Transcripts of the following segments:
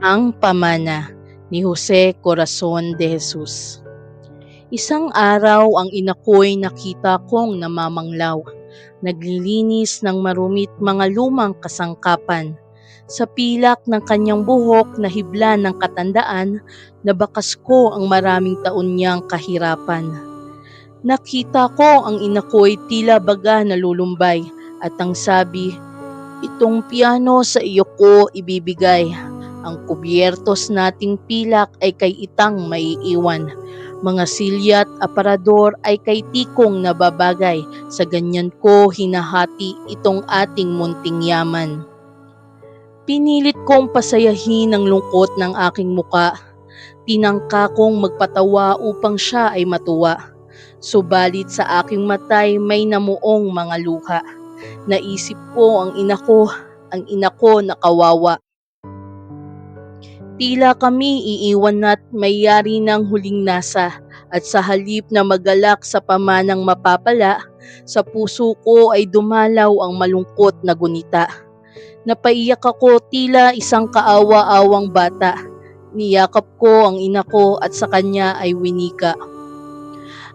Ang pamana ni Jose Corazon de Jesus. Isang araw ang ina ko'y nakita kong namamanglaw, naglilinis ng marumit mga lumang kasangkapan. Sa pilak ng kanyang buhok na hibla ng katandaan, nabakas ko ang maraming taon niyang kahirapan. Nakita ko ang ina ko'y tila baga nalulumbay at ang sabi, "Itong piano sa iyo ko ibibigay. Ang kubyertos nating pilak ay kay itang maiiwan. Mga silya't aparador ay kay tikong nababagay. Sa ganyan ko hinahati itong ating munting yaman." Pinilit kong pasayahin ang lungkot ng aking muka. Tinangka kong magpatawa upang siya ay matuwa. Subalit sa aking matay may namuong mga luha. Naisip ko ang ina ko na kawawa. Tila kami iiwan na't may-ari ng huling nasa, at sa halip na magalak sa pamanang mapapala, sa puso ko ay dumalaw ang malungkot na gunita. Napaiyak ako tila isang kaawa-awang bata. Niyakap ko ang ina ko at sa kanya ay winika,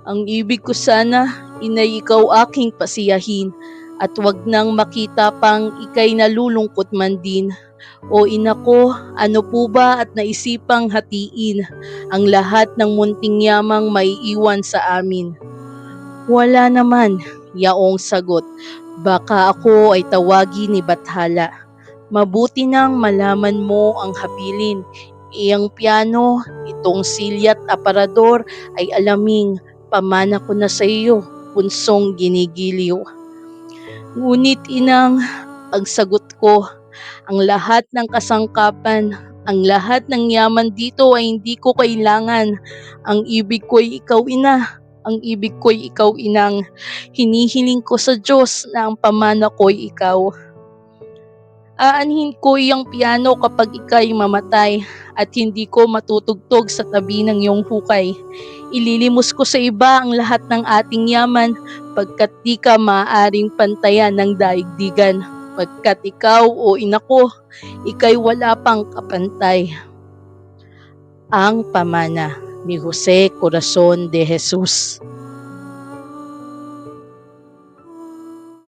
"Ang ibig ko sana, inay ikaw aking pasiyahin, at wag nang makita pang ikay nalulungkot man din. O ina ko, ano po ba at naisipang hatiin ang lahat ng munting yamang maiiwan sa amin?" "Wala naman," yaong sagot. "Baka ako ay tawagin ni Bathala. Mabuti nang malaman mo ang habilin. Iyang piano, itong silya't aparador ay alaming pamana ko na sa iyo, punsong ginigiliw." "Ngunit inang," ang sagot ko, "ang lahat ng kasangkapan, ang lahat ng yaman dito ay hindi ko kailangan. Ang ibig ko'y ikaw, ina. Ang ibig ko'y ikaw, inang. Hinihiling ko sa Diyos na ang pamana ko'y ikaw. Aanhin ko iyang piano kapag ika'y mamatay, at hindi ko matutugtog sa tabi ng iyong hukay. Ililimos ko sa iba ang lahat ng ating yaman, pagkat di ka maaaring pantayan ng daigdigan. Pagkat ikaw, o ina ko, ika'y wala pang kapantay." Ang pamana ni Jose Corazon de Jesus.